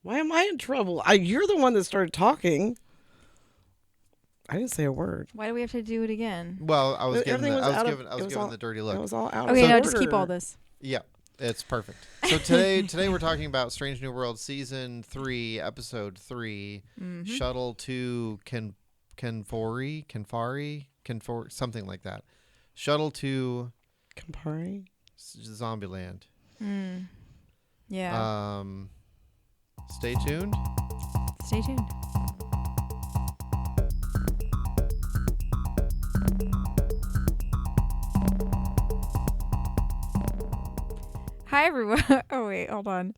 Why am I in trouble? You're the one that started talking. I didn't say a word. Why do we have to do it again? Well, I was Everything giving was out of- the dirty It look. was all out Okay, of no, order. just keep all this. Yeah, it's perfect. So today we're talking about Strange New World Season 3, Episode 3, Shuttle to Kenfori, something like that. Shuttle to Campari? Zombieland. Yeah. Stay tuned. Stay tuned. Hi, everyone. Oh, wait, hold on.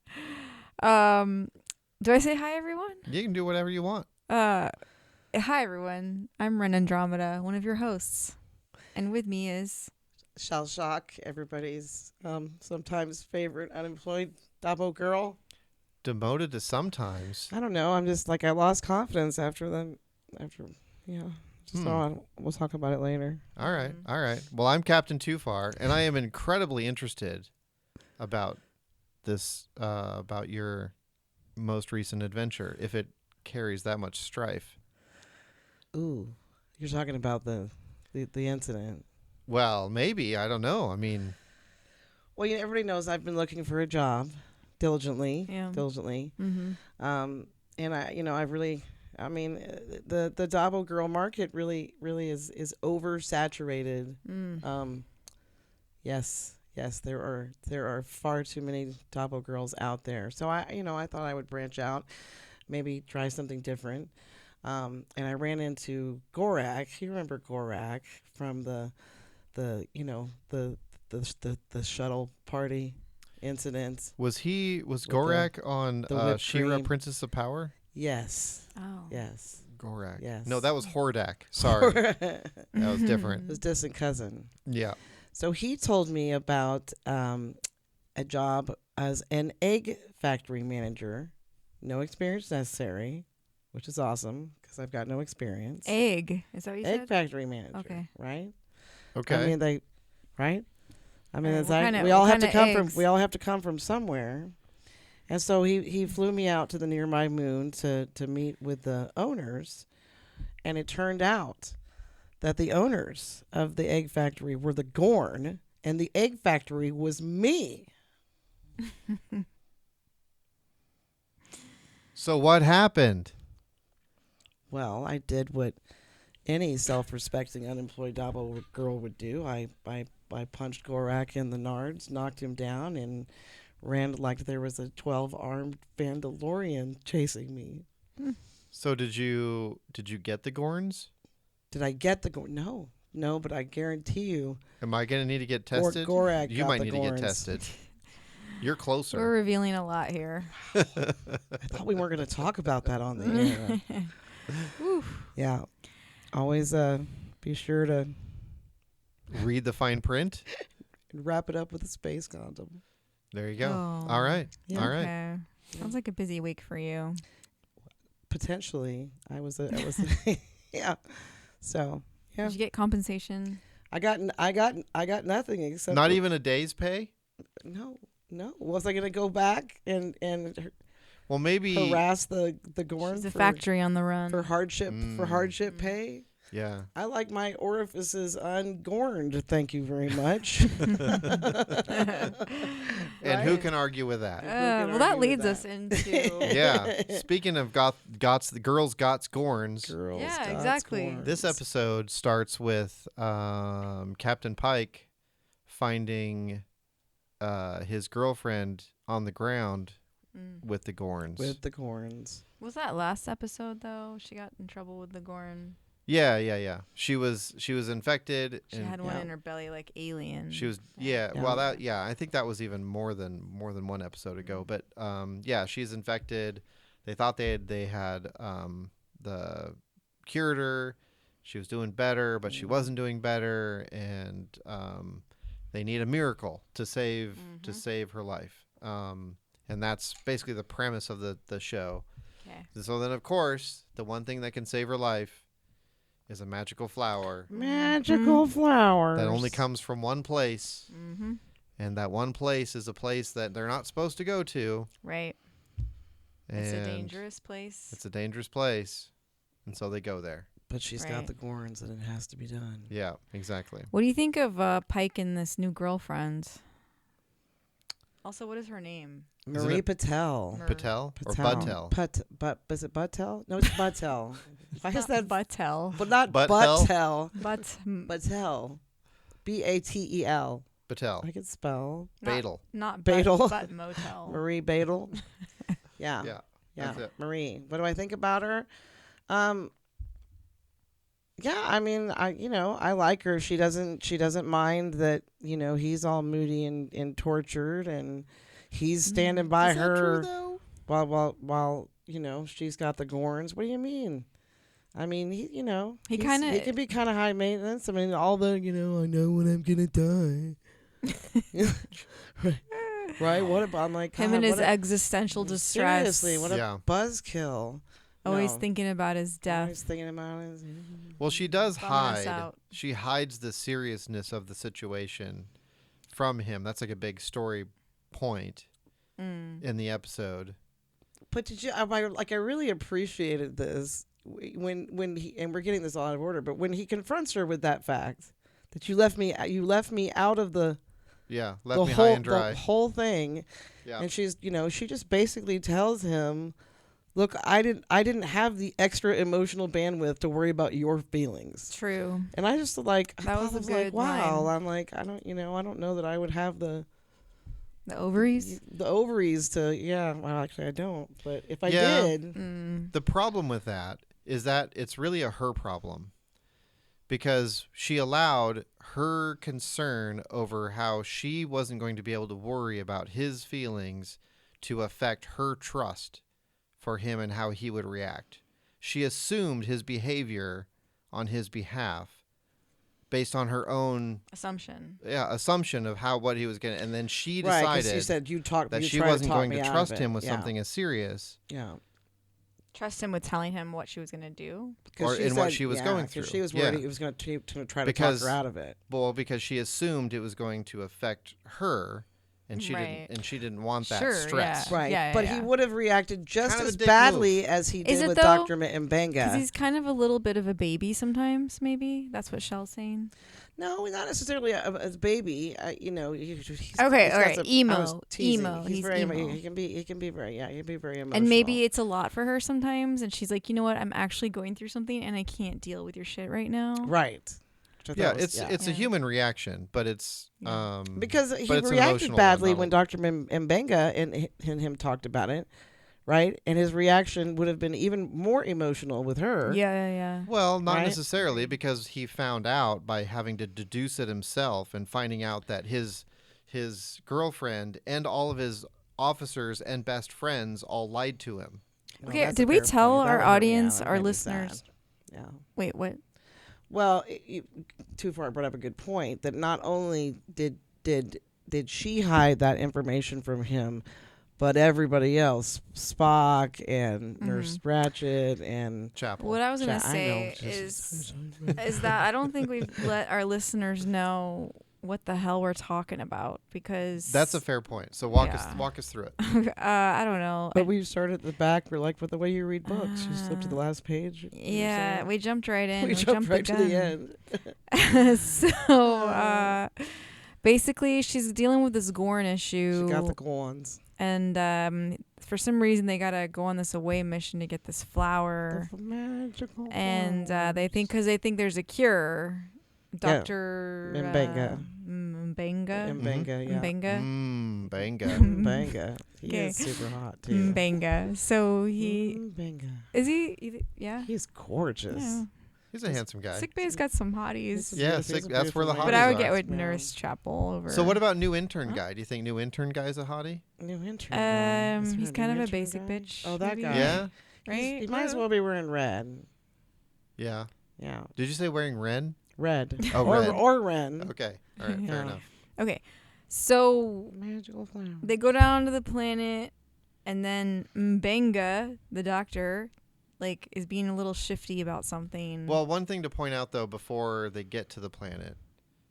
Do I say hi, everyone? You can do whatever you want. Hi, everyone. I'm Ren Andromeda, one of your hosts. And with me is... Shell Shock, everybody's sometimes favorite unemployed Dabo girl. Demoted to sometimes. I don't know. I'm just like, I lost confidence after. We'll talk about it later. All right. Well, I'm Captain Too Far, and I am incredibly interested about this, about your most recent adventure, if it carries that much strife. Ooh, you're talking about the incident. Well, maybe. I don't know. I mean... Well, everybody knows I've been looking for a job diligently. Mm-hmm. And the Dabo girl market really is oversaturated. Yes, there are far too many Dabo girls out there. So I thought I would branch out, maybe try something different. And I ran into Gorak. You remember Gorak from the shuttle party incident. Was Gorak on She-Ra Princess of Power? Yes. Oh. Yes. Gorak. Yes. No, that was Hordak. Sorry. That was different. His distant cousin. Yeah. So he told me about a job as an egg factory manager. No experience necessary, which is awesome because I've got no experience. Egg. Is that what you said? Egg factory manager. Okay. Right? Okay. I mean, right? I mean, it's like we all have to come from somewhere. And so he flew me out to the nearby moon to meet with the owners. And it turned out that the owners of the egg factory were the Gorn, and the egg factory was me. So what happened? Well, I did what any self-respecting unemployed Dabo girl would do. I punched Gorak in the nards, knocked him down, and ran like there was a 12-armed Vandalorian chasing me. So did you get the Gorns? Did I get the Gorn? No, but I guarantee you. Am I going to need to get tested? Gorak you got might the need Gorns. to get tested. You're closer. We're revealing a lot here. I thought we weren't going to talk about that on the air. Yeah. Always be sure to read the fine print. Wrap it up with a space condom. There you go. Oh. All right. Yeah. All right. Okay. Sounds like a busy week for you. Potentially, I was yeah. So yeah. Did you get compensation? I got nothing except not even a day's pay. No. Was I gonna go back and well, maybe harass the Gorn? She's a factory on the run for hardship pay. Yeah. I like my orifices ungorned. Thank you very much. And who can argue with that? Well, that leads us into yeah. Speaking of the girls Gots Gorns. Yeah, exactly. Gorns. This episode starts with Captain Pike finding his girlfriend on the ground with the Gorns. Was that last episode though? She got in trouble with the Gorn. Yeah. She was infected. She had one in her belly like alien. She was well I think that was even more than one episode ago. But she's infected. They thought they had the cured her. She was doing better, but she wasn't doing better, and they need a miracle to save her life. And that's basically the premise of the show. Okay. So then, of course, the one thing that can save her life is a magical flower. Magical flowers. That only comes from one place. Mm-hmm. And that one place is a place that they're not supposed to go to. Right. It's a And dangerous place. It's a dangerous place, and so they go there. But she's got Right. the Gorns and it has to be done. Yeah, exactly. What do you think of Pike and this new girlfriend? Also, what is her name? Isn't Marie it Patel. Patel or Patel. Buttel? But is it Buttel? No, it's Buttel. Why is that? Buttel? But not Buttel? Buttel. But Batel. Batel. Patel. I can spell. Badel. not Badel. but motel. Marie Badel. Yeah. Yeah, Yeah. that's it. Marie. What do I think about her? Yeah, I mean, I like her. She doesn't mind that, he's all moody and tortured, and he's standing by Is that her true, though? while she's got the Gorns. What do you mean? I mean, he He he's- kinda- he can be kind of high maintenance. I mean, all the I know when I'm gonna die. right? What about? I'm like Him God, and his what a- existential distress. Seriously, what a Yeah. buzzkill. Always No. thinking about his death. Always thinking about his. Well, she does Bumming us hide. out. She hides the seriousness of the situation from him. That's like a big story point in the episode. But did you? I really appreciated this when he, and we're getting this all out of order. But when he confronts her with that fact that you left me out of the Yeah, left the me whole high and dry. the whole thing, Yeah, and she's she just basically tells him, look, I didn't have the extra emotional bandwidth to worry about your feelings. True. And I just like I That thought was a it was like, good wow. line. I'm like, I don't know that I would have the The ovaries. ovaries to well, actually I don't, but if I Yeah. did, the problem with that is that it's really a her problem, because she allowed her concern over how she wasn't going to be able to worry about his feelings to affect her trust for him and how he would react. She assumed his behavior on his behalf based on her own Assumption. assumption of what he was going to, and then she right, 'cause decided you said that you she tried to wasn't talk going me to out of trust it. him with Yeah. something as serious. Yeah. Trust him with telling him what she was gonna do. Or in what she was going 'cause through. She was Yeah. worried he was going to try to Because- talk her out of it. Well, because she assumed it was going to affect her, and she Right. didn't want that Sure, stress. yeah. Right. But he would have reacted just Kind of as a dick badly move. as he Is did it with though? Dr. Because Mbenga. he's kind of a little bit of a baby sometimes. Maybe that's what Shell's saying. No, not necessarily a baby. He's Okay, he's all got right. some- Emo, I was teasing. emo, He's he's very emo. He can be very he can be very emotional. And maybe it's a lot for her sometimes, and she's like, you know what? I'm actually going through something, and I can't deal with your shit right now. right. Which I Yeah, thought was- it's a Yeah. human reaction, but it's Yeah. because he but it's an reacted emotional badly one, when not Dr. Mbenga and him talked about it, right? And his reaction would have been even more emotional with her. Yeah. well, not Right? necessarily, because he found out by having to deduce it himself and finding out that his girlfriend and all of his officers and best friends all lied to him. Well, Okay, that's a did we fair tell point. That our would hurt me audience, out. our That made me listeners- sad. Yeah. Wait, what? Well, too far brought up a good point that not only did she hide that information from him, but everybody else, Spock and Nurse Ratchet and Chapel. What I was gonna I know, say just- is that I don't think we've let our listeners know what the hell we're talking about, because That's a fair point. So walk Yeah. us through it. I don't know. But we started at the back. We're like with the way you read books. You flip to the last page. you know what I'm Yeah, saying? we jumped right in. we jumped right to the gun. end. So basically, she's dealing with this Gorn issue. She got the Gorns. And for some reason, they gotta go on this away mission to get this flower. The magical And they think, flowers. because they think there's a cure. Dr. Mbenga. Mbenga. Mbenga, yeah. Mbenga. Banga. Mbenga. He Okay. is super hot too. Mbenga. So he Mbenga. is he? Yeah. He's gorgeous. Yeah. He's a handsome guy. Sick Bay's got some hotties. He's a Yeah, beautiful- he's a that's where the beautiful But hotties I would are. get with Yeah. Nurse Chapel over. So what about new intern Huh? guy? Do you think new intern guy's a hottie? New intern. guy. Is there He's a kind new of a intern basic guy? bitch. Oh, that maybe? guy. Yeah. Right? He might as well be wearing red. Yeah. Yeah, Did you say wearing red? red. Oh, or red. or Ren. Okay. All right. Fair Yeah. enough. Okay. So Magical flower. they go down to the planet, and then Mbenga, the doctor, like, is being a little shifty about something. Well, one thing to point out though before they get to the planet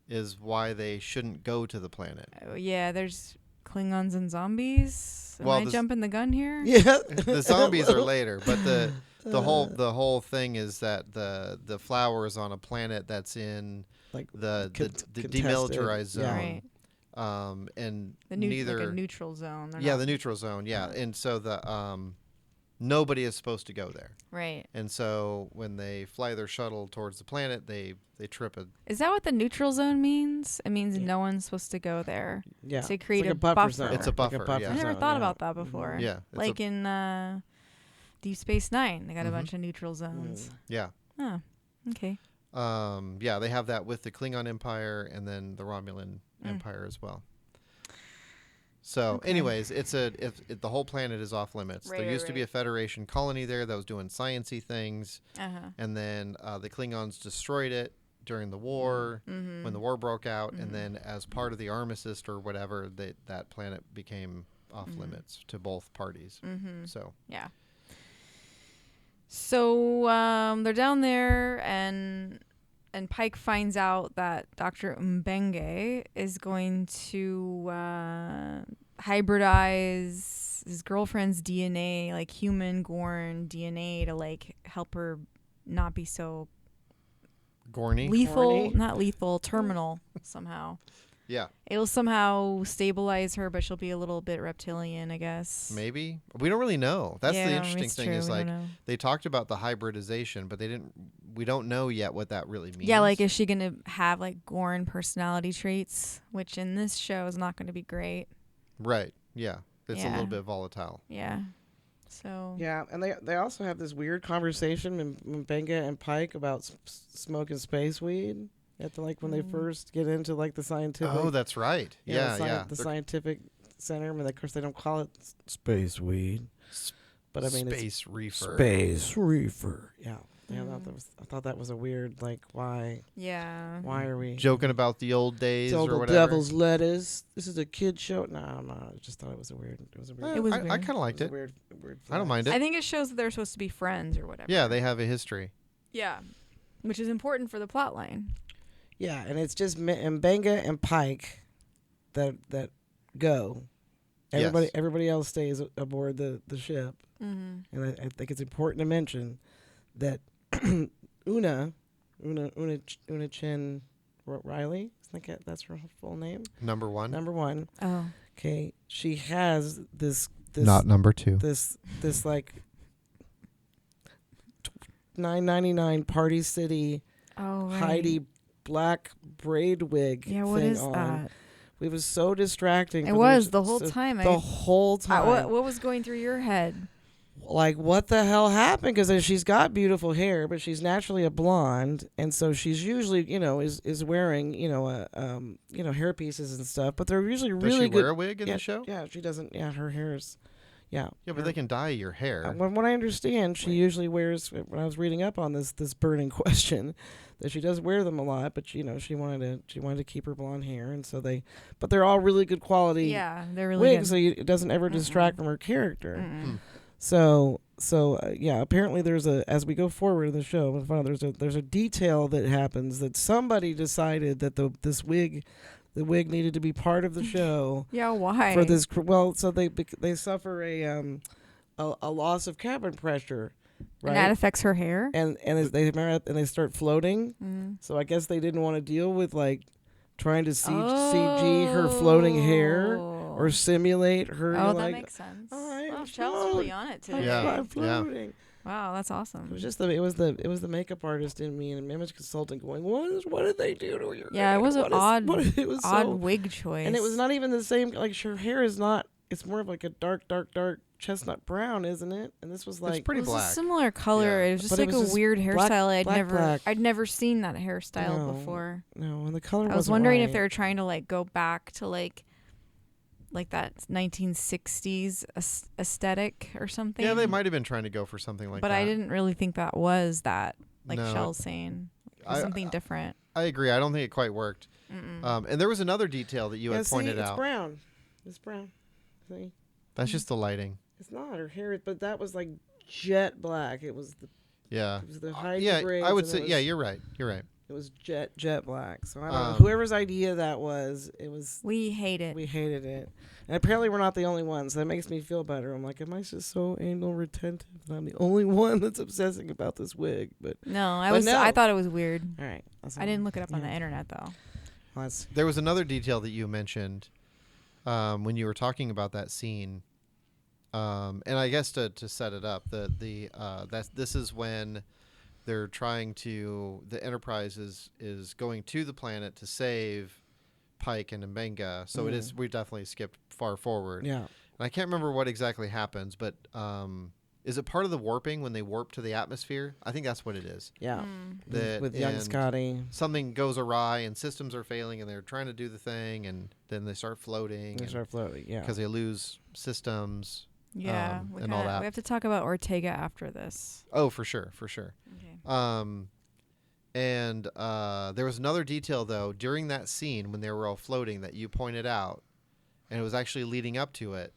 is why they shouldn't go to the planet. Yeah, there's Klingons and zombies. Am Well, I jumping the gun here? Yeah. The zombies are later, but the whole thing is that the flower is on a planet that's in like the contested, demilitarized zone. Right. And The neither like a neutral zone. They're yeah, not- the neutral zone, yeah. And so the nobody is supposed to go there. Right. And so when they fly their shuttle towards the planet, they trip a Is that what the neutral zone means? It means Yeah. no one's supposed to go there. yeah. To It's create like a buffer. zone. It's a Like buffer, yeah. I never zone, thought yeah. about that before. yeah, it's Like in Deep Space Nine, they got a Mhm. bunch of neutral zones. yeah. Oh, okay. Yeah, they have that with the Klingon Empire and then the Romulan Mm. Empire as well. So, Okay. anyways, the whole planet is off limits. Right, There right, used to be a right. Federation colony there that was doing sciencey things, Uh-huh. and then the Klingons destroyed it during the war Mm-hmm. when the war broke out, Mhm. and then as part of the armistice or whatever, that planet became off Mhm. limits to both parties. Mm-hmm. So, Yeah. So they're down there, and Pike finds out that Dr. Mbenge is going to hybridize his girlfriend's DNA, like human Gorn DNA, to like help her not be so Gorny. lethal, Horny? not lethal, terminal somehow. Yeah, It'll somehow stabilize her, but she'll be a little bit reptilian, I guess. maybe. We don't really know. That's Yeah, the interesting it's thing true, is we like don't know. they talked about the hybridization, but we don't know yet what that really means. Yeah, like is she gonna have like Gorn personality traits, which in this show is not gonna be great. Right. Yeah. It's a Yeah. little bit volatile. Yeah. So Yeah, and they also have this weird conversation in Benga and Pike about smoking space weed at the, like when they Mm. first get into like the scientific. Oh, that's right. Yeah, the yeah. The They're scientific center. I mean, of course, they don't call it space weed, but I mean space reefer. space reefer. Yeah, yeah. Mm. I thought that was a weird like why yeah. are we Joking about the old days It's all or the whatever. devil's lettuce. This is a kid show. No, I'm not. I just thought it was a weird. It was a weird. It was I weird. kind of liked it. Weird I don't mind flex. it. I think it shows that they're supposed to be friends or whatever. Yeah, they have a history. Yeah. Which is important for the plot line. Yeah, and it's just Mbenga and Pike that go. Yes. Everybody else stays aboard the ship, Mm-hmm. and I think it's important to mention that Una Chen Riley. I think that's her full name. Number one. Number one. Oh. Okay, she has this Not number two. this like $9.99 Party City Oh, right. Heidi black braid wig Yeah, what thing is on. that? It was so distracting. It for was the the whole time. The whole time. What was going through your head? Like, what the hell happened? Because she's got beautiful hair, but she's naturally a blonde, and so she's usually, is wearing, hair pieces and stuff. But they're usually Does really she good. wear a wig in yeah, the show? Yeah, she doesn't. Yeah, her hair is. Yeah. Yeah, but they can dye your hair. From what I understand, she usually wears. When I was reading up on this burning question, that she does wear them a lot, but she wanted to keep her blonde hair, and so but they're all really good quality Yeah, they're really wigs, good. so it doesn't ever distract from her character. Mm-mm. So yeah, apparently as we go forward in the show, we'll find out there's a detail that happens that somebody decided that the wig needed to be part of the show. Yeah, why? For this, so they suffer a loss of cabin pressure, right? And that affects her hair. and they start floating. Mm. So I guess they didn't want to deal with like trying to CG her floating hair or simulate her. Oh, that like, makes sense. I Oh, am Shell's really on it today. Yeah. I'm floating. Wow, that's It awesome. was just it was the makeup artist in me and an image consultant going, what did they do to your Yeah, hair? it was an it was odd so, wig choice. and it was not even the same. Like her hair is not. It's more of like a dark chestnut brown, isn't it? And this was like it's pretty It was black. a similar color. Yeah. It was just But it like was a just weird black- hairstyle. black. I'd never seen that hairstyle No. before. no, and the color. I was wasn't wondering if right. they were trying to like go back to like that 1960s aesthetic or something. Yeah, they might have been trying to go for something like but that. I didn't really think that was that. Like No. Shell's saying, it was something different. I agree. I don't think it quite worked. Mm-mm. And there was another detail that you Yeah, had see, pointed it's out. brown. It's brown. See, That's just the lighting. it's not her hair, but that was like jet black. It was Yeah. the Heidi Yeah, braids I would and say. it Yeah, was- you're right. You're right. It was jet black. So I don't know. Um, Whoever's idea that was, it was. We hate it. We hated it. And apparently we're not the only ones. That makes me feel better. I'm like, am I just so anal retentive that I'm the only one that's obsessing about this wig? But No, no. I thought it was weird. all right. That's I didn't look it up on yeah. the internet though. Well, that's, There was another detail that you mentioned when you were talking about that scene, and I guess to set it up, this is when they're trying to the Enterprise is going to the planet to save Pike and Mbenga. So we definitely skipped far forward. yeah. And I can't remember what exactly happens, but is it part of the warping when they warp to the atmosphere? I think that's what it is. Yeah. That- With young and Scotty. Something goes awry and systems are failing and they're trying to do the thing and then they start floating. They start floating. Yeah. Because they lose systems. Yeah, And all that. we have to talk about Ortega after this. Oh, for sure. Okay. And there was another detail, though, during that scene when they were all floating that you pointed out, and it was actually leading up to it.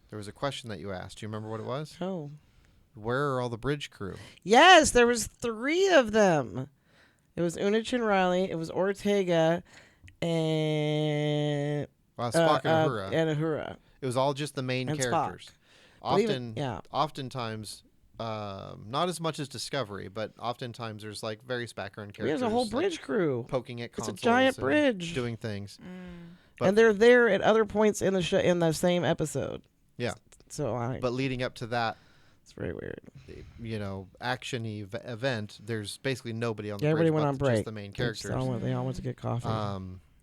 There was a question that you asked. Do you remember what it was? Oh. Where are all the bridge crew? Yes, there was 3 of them. It was Unich and Riley. It was Ortega and Spock and Uhura. And Uhura. It was all just the main And characters. Spock. But Oftentimes, not as much as Discovery, but oftentimes there's like various background characters. There's a whole like, bridge crew. poking at It's a consoles. giant and bridge. doing things. Mm. But- And they're there at other points in the show in the same episode. Yeah. So But leading up to that, it's very weird. action-y event, there's basically nobody on the Yeah, bridge everybody went but on break. just the main characters. They all went to get coffee.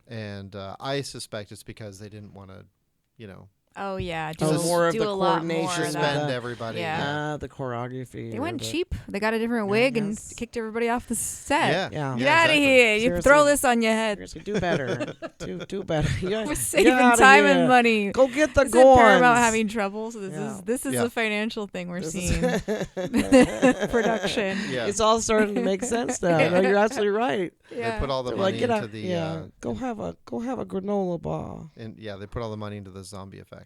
And I suspect it's because they didn't want to, Oh yeah, more of do the a lot coordination more of of suspend that. everybody. Yeah. The choreography. They or went the- cheap. They got a different wig and kicked everybody off the set. Yeah. Yeah. Get out of exactly. here! You Seriously. throw this on your head. Seriously, do better. do better. Yeah, We're get saving outta time here. and money. Go get the Isn't Paramount Gorns. having trouble? So Yeah. this is Yeah. a financial thing we're This seeing. is- Production. Yeah. It's all starting to make sense now. No, you're absolutely right. They put all the They're money like, get into out. the Go have a granola bar. and they put all the money into the zombie effects.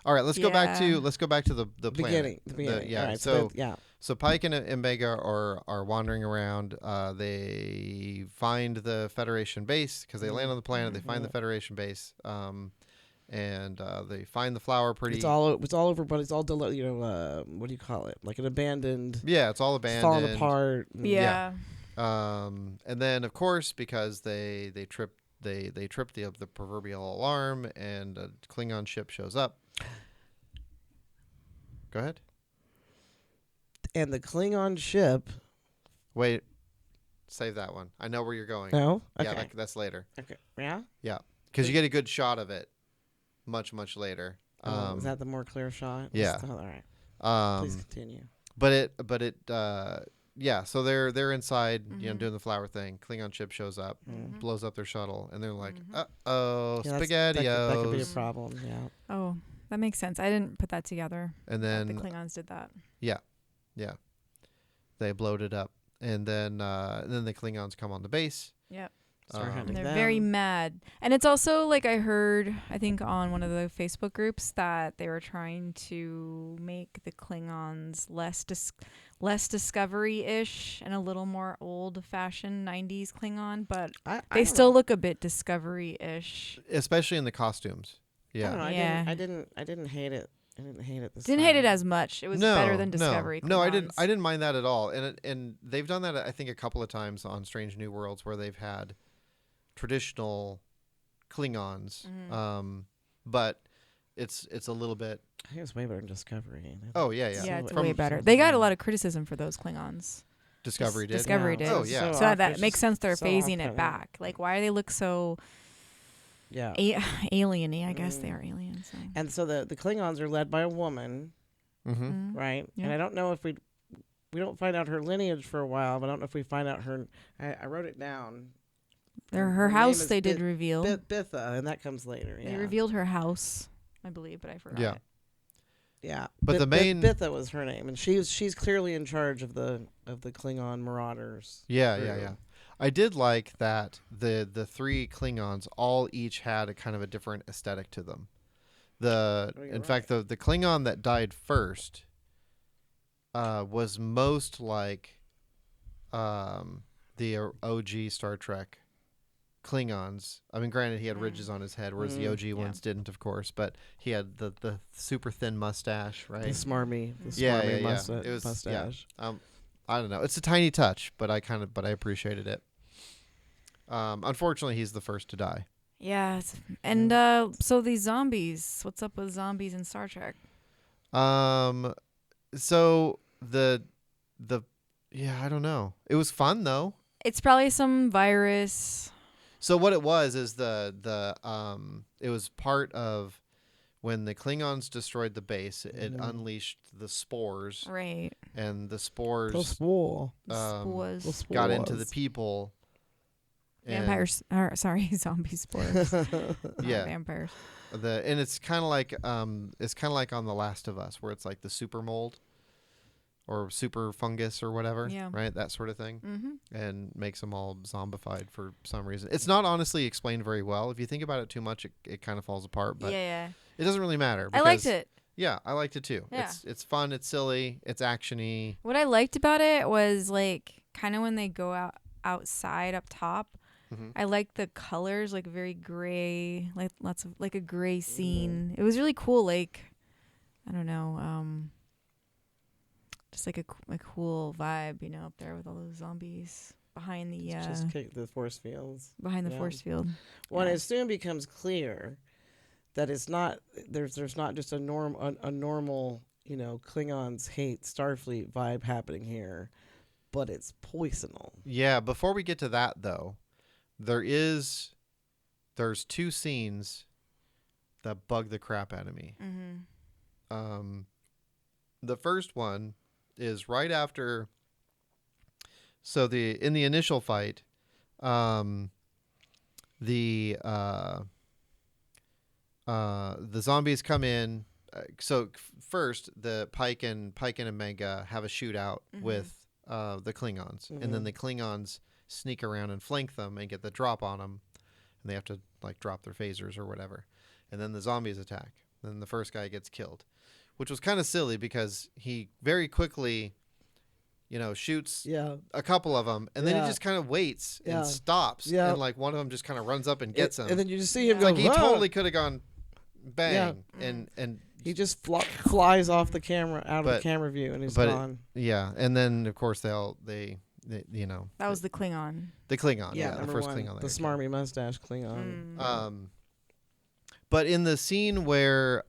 All right, let's go back to the planet. The beginning. Yeah. All right, So yeah. So Pike and Mbenga are wandering around. They find the Federation base because they land on the planet. They find the Federation base, and they find the flower. Pretty. It's all over, but it's all what do you call it? Like an abandoned. Yeah, it's all abandoned. Falling apart. Yeah. And then of course because they trip the proverbial alarm and a Klingon ship shows up. Go ahead. And the Klingon ship. Wait, save that one. I know where you're going. No. Okay. Yeah, that's later. Okay. Yeah. Yeah, because you get a good shot of it much later. Is that the more clear shot? Yeah. All right. Please Um, continue. but it yeah. So they're inside, Mhm. doing the flower thing. Klingon ship shows up, Mhm. blows up their shuttle, and they're like, Mhm. oh, Yeah, spaghettios. that could be a problem. Yeah. Oh, that makes sense. I didn't put that together. And That the then Klingons did that. yeah, they blowed it up, and then the Klingons come on the base. Yep. Start hunting And they're them. very mad. And it's also like I heard, I think on one of the Facebook groups that they were trying to make the Klingons less Discovery-ish and a little more old-fashioned 90s Klingon, but I they don't still know. look a bit Discovery-ish. Especially in the costumes. I don't Yeah. know, Yeah. I didn't hate it. I didn't hate it this Didn't hate it time. as much. It was better than Discovery. No, I didn't. Klingons. I didn't mind that at all. And they've done that I think a couple of times on Strange New Worlds where they've had traditional Klingons, Mhm. but it's a little bit. I think it's way better than Discovery. Oh yeah. Yeah, it's From way better. They got a lot of criticism for those Klingons. Discovery did. Discovery Yeah. did. Oh, yeah. So that off- makes sense. They're so phasing off-putting. it back. Like, why do they look so Yeah. alien-y? I guess they are aliens. So. And so the Klingons are led by a woman, Mm-hmm. Mhm. right? Yeah. And I don't know if we don't find out her lineage for a while, but I don't know if we find out her. I wrote it down. Her name house is they did reveal. Bitha, and that comes later. They Yeah. revealed her house, I believe, but I forgot Yeah. it. Yeah. But the main- Bitha was her name, and she's clearly in charge of the Klingon marauders. Yeah. crew. I did like that the three Klingons all each had a kind of a different aesthetic to them. In fact, the Klingon that died first was most like the OG Star Trek Klingons. I mean, granted, he had ridges on his head, whereas the OG ones didn't, of course. But he had the super thin mustache, right? The smarmy Yeah. mustache. I don't know. It's a tiny touch, but I appreciated it. Unfortunately, he's the first to die. Yeah. And so these zombies, what's up with zombies in Star Trek? So the I don't know. It was fun though. It's probably some virus. So what it was is it was part of when the Klingons destroyed the base. It unleashed the spores, Right. and the spores The spore. Spores. got into the people. Vampires. Zombie spores. Yeah. Vampires. And it's kind of like on The Last of Us, where it's like the super mold or super fungus or whatever, right? That sort of thing, and makes them all zombified for some reason. It's not honestly explained very well. If you think about it too much, it kind of falls apart. But it doesn't really matter. I liked it. Yeah, I liked it too. Yeah. It's fun. It's silly. It's actiony. What I liked about it was like kind of when they go outside up top. I liked the colors, like very gray, like lots of like a gray scene. It was really cool. Like, I don't know, just like a cool vibe, you know, up there with all those zombies behind the Just kick the force fields. behind the force field. When it soon becomes clear that it's not there's not just a normal, you know, Klingons hate Starfleet vibe happening here, but it's poisonal. Yeah. Before we get to that though. There's 2 scenes that bug the crap out of me. The first one is right after. So in the initial fight, the zombies come in. So first, the Pike and Omega have a shootout with the Klingons, and then the Klingons sneak around and flank them and get the drop on them, and they have to like drop their phasers or whatever, and then the zombies attack. Then the first guy gets killed, which was kind of silly because he very quickly, you know, shoots a couple of them, and then he just kind of waits and stops, and like one of them just kind of runs up and gets him, and then you just see him go. Like he totally could have gone bang, and he just flies off the camera out of the camera view, and he's gone. And then of course they you know, that was the Klingon. The Klingon, the first one, Klingon. The smarmy mustache Klingon. But in the scene where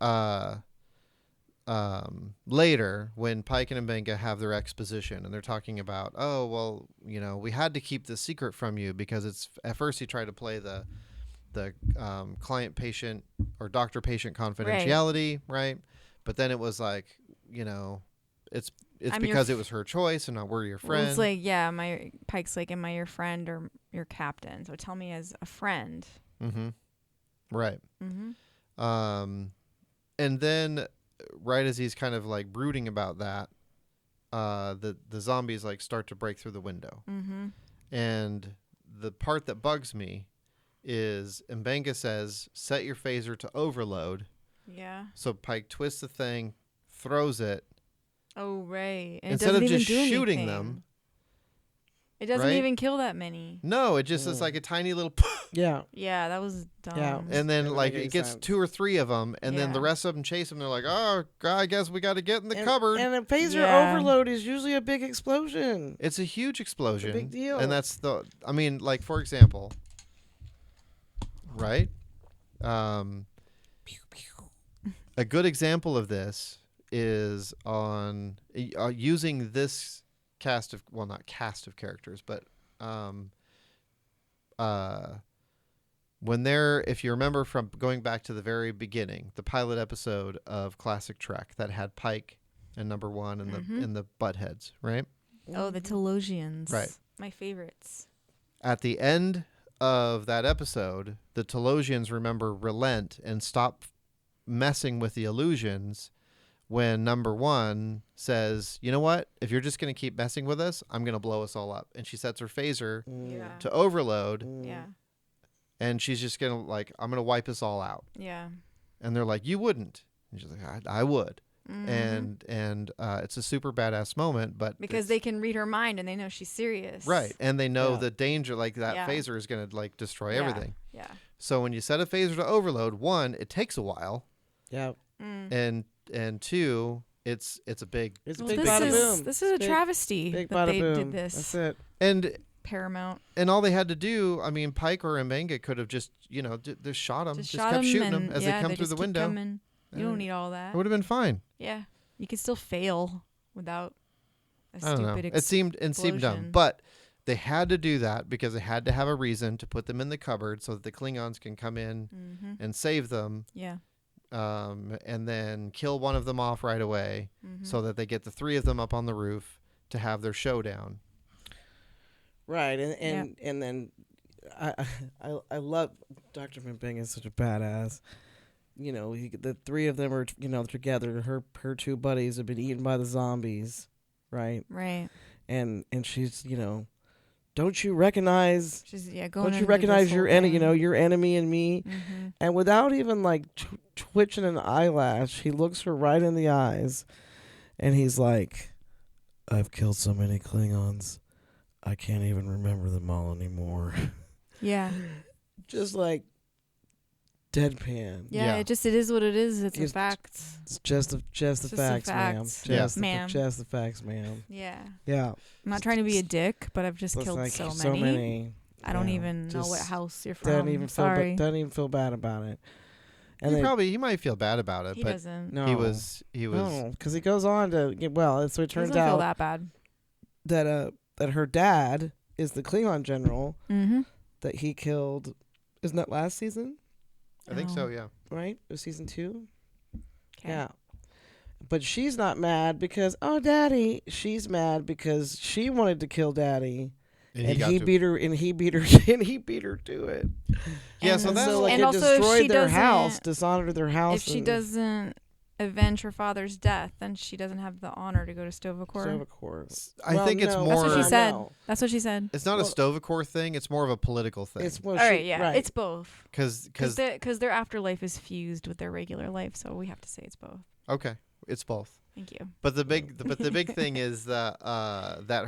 later, when Pike and Mbenga have their exposition and they're talking about, oh well, you know, we had to keep this secret from you because it's at first he tried to play the client-patient or doctor-patient confidentiality, right? But then it was like, you know, it's because it was her choice and not we're your friend. Well, it's like, my Pike's like, am I your friend or your captain? So tell me as a friend. Right. And then right as he's kind of like brooding about that, the zombies like start to break through the window. And the part that bugs me is Mbenga says, set your phaser to overload. Yeah. So Pike twists the thing, throws it. Oh, right. And instead of just shooting them. It doesn't even kill that many. No, it just is like a tiny little. Yeah, that was dumb. Yeah, and then like it gets 2 or 3 of them, and then the rest of them chase them. They're like, "Oh, I guess we got to get in the cupboard." And a phaser overload is usually a big explosion. It's a huge explosion. It's a big deal. And that's I mean, like for example, right? A good example of this is on using this not cast of characters, but when if you remember from going back to the very beginning, the pilot episode of Classic Trek that had Pike and Number One and the Buttheads, right? Oh, the Telosians. Right. My favorites. At the end of that episode, the Telosians relent and stop messing with the illusions when Number One says, you know what? If you're just going to keep messing with us, I'm going to blow us all up. And she sets her phaser to overload. Yeah. And she's just going to I'm going to wipe us all out. Yeah. And they're like, you wouldn't. And she's like, I would. and it's a super badass moment, but because they can read her mind and they know she's serious. right, and they know Yeah. the danger, like that Yeah. phaser is going to like destroy Yeah. everything. Yeah. So when you set a phaser to overload, one, it takes a while, Yeah. and two, it's a big It's a Well, big this bada is boom. this is a Big- travesty Big that bada they boom. did this. That's it. Paramount. and all they had to do, I mean, Pike or Mbenga could have just just shot them, just shot kept 'em shooting them and, as they come through just the keep window. coming. You don't need all that. It would have been fine. Yeah, you could still fail without a I don't know. stupid It seemed dumb, explosion. but they had to do that because they had to have a reason to put them in the cupboard so that the Klingons can come in and save them, Yeah. and then kill one of them off right away, so that they get the three of them up on the roof to have their showdown. Right, and then I love Dr. Mbenga is such a badass. You know, the three of them are together. Her two buddies have been eaten by the zombies, right? Right. And she's don't you recognize? She's going. Don't you into recognize this your whole enemy? thing. Your enemy and me. And without even like twitching an eyelash, he looks her right in the eyes, and he's like, "I've killed so many Klingons, I can't even remember them all anymore." Yeah. Just like deadpan. Yeah. It is what it is. It's a It's- fact. It's just the Just facts, the ma'am. facts. Just the, Ma'am. just the facts, ma'am. Yeah. Yeah. I'm not trying to be a dick, but I've just It's killed like so so many. many. I don't Yeah. even know what Just house you're from. Doesn't even Sorry. doesn't even feel bad about it. And He might feel bad about it, He but doesn't. no, he was no, because he goes on to so it turns Doesn't feel out that bad. that her dad is the Klingon general Mm-hmm. that he killed. Isn't that last season? I think so, yeah. Right? It was season 2. Okay. Yeah. But she's not mad because daddy. She's mad because she wanted to kill daddy. And he beat her and he beat her to it. Yeah, And so that's So like and it also if destroyed she their house, doesn't- dishonored their house. If she and doesn't avenge her father's death, then she doesn't have the honor to go to Stovacor. Stovacor. I think it's no, more. That's what she said. no. That's what she said. It's not Well- a Stovacor thing. It's more of a political thing. It's All right, yeah, right. it's both. Because Because their afterlife is fused with their regular life, so we have to say it's both. okay, it's both. Thank you. But the big thing is that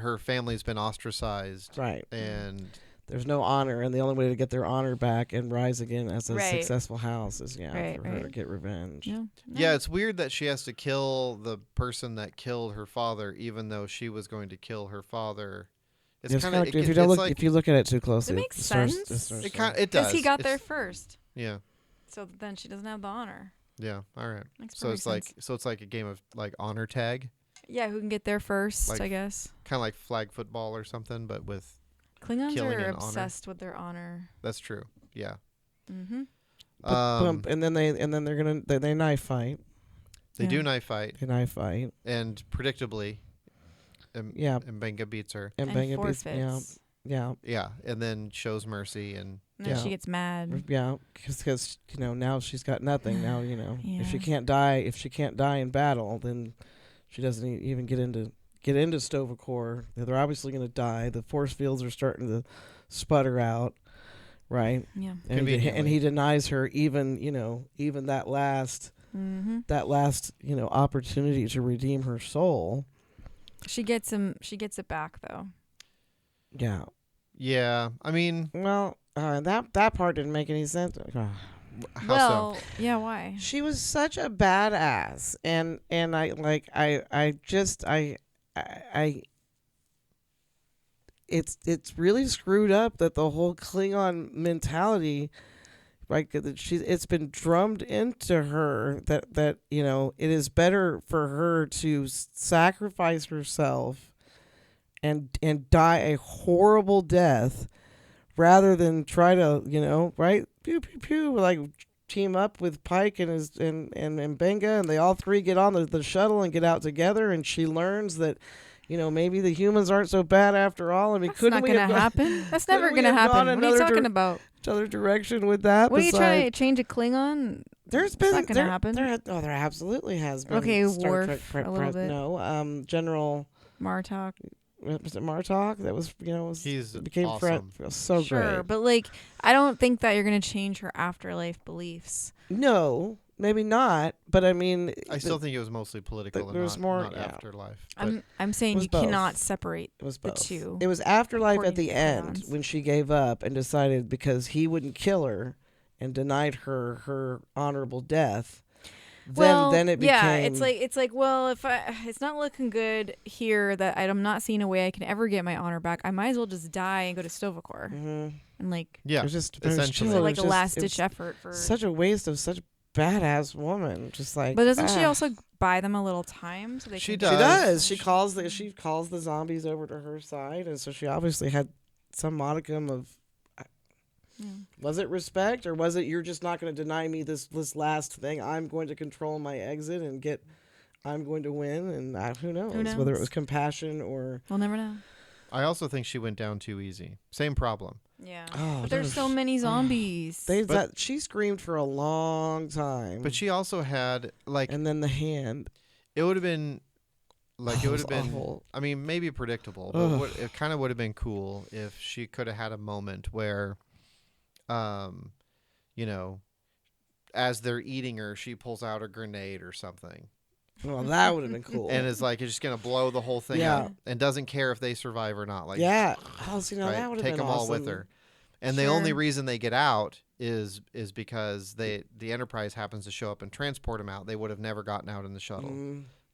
her family's been ostracized, right. and There's no honor, and the only way to get their honor back and rise again as a Right. successful house is for her to Right. get revenge. No. yeah, it's weird that she has to kill the person that killed her father, even though she was going to kill her father. It's It's kind kinda of like, if you look at it too closely, makes it starts- sense. it starts it to- kind it does. Because he got there It's- first, Yeah, so then she doesn't have the honor. yeah. All right. Makes So perfect sense. it's like a game of like honor tag, Yeah, who can get there first? Like- I guess. kind of like flag football or something, but with Klingons killing are and honor. obsessed with their honor. that's true. Yeah. Mm-hmm. Boom, and then they're gonna they knife fight. They Yeah. do knife fight, They knife fight. and predictably, Yeah. Mbenga beats her. And And Benga beats, forfeits. yeah. Yeah, and then shows mercy, and And then Yeah. she gets mad. Yeah, because now she's got nothing. Now if she Yeah. can't die in battle, then she doesn't even get into Stovacor. They're obviously going to die. The force fields are starting to sputter out, right? Yeah. And Conveniently. he denies her even that last opportunity to redeem her soul. She gets him. She gets it back though. Yeah. yeah. I mean, Well, that part didn't make any sense. how so? Yeah. Why? She was such a badass, and it's really screwed up that the whole Klingon mentality, right? It's been drummed into her that it is better for her to sacrifice herself and die a horrible death rather than try to right pew pew pew like team up with Pike and Benga, and they all three get on the shuttle and get out together, and she learns that maybe the humans aren't so bad after all. I mean, That's not gonna happen. That's never couldn't we gonna have gone happen. What are you another talking about? other direction with that? What are you trying to besides- change a Klingon? There's It's been not gonna happen. There absolutely has been. Okay, Star Worf, Trek a little bit. No, General Martok. was it Martok? That was He's became awesome. so Sure, great. but I don't think that you're gonna change her afterlife beliefs. No, maybe not, but I mean, I still think it was mostly political and there was not, more- not yeah. afterlife. But I'm saying was you both. cannot separate it was the both. two. It was afterlife according at the to end Klingons. when she gave up and decided because he wouldn't kill her and denied her honorable death. Then it became yeah, it's like well, if it's not looking good here that I'm not seeing a way I can ever get my honor back, I might as well just die and go to Stovacor Mhm. and like yeah, It was just essentially. it was like a just- last it was ditch effort for. Such a waste of such a badass woman. Just like, But doesn't she ah. also buy them a little time so they She can does. She does. finish? She calls the zombies over to her side, and so she obviously had some modicum of. Yeah. Was it respect, or was it you're just not going to deny me this last thing? I'm going to control my exit and get. I'm going to win, and who knows whether it knows? was compassion or. We'll never know. I also think she went down too easy. Same problem. Yeah. Oh, But there's so there's- many zombies. She screamed for a long time. But she also had like and then the hand. it would have been like Oh, it would was have been. awful. I mean, maybe predictable, but Ugh. it kind of would have been cool if she could have had a moment where, you know, as they're eating her, she pulls out a grenade or something, Well, that would have been cool. and is like, it's just gonna blow the whole thing Yeah. up, and doesn't care if they survive or not. Like, yeah. Oh, see, now right, that would have take been them all with awesome. her. And the only Sure. reason they get out is because the Enterprise happens to show up and transport them out. They would have never gotten out in the shuttle,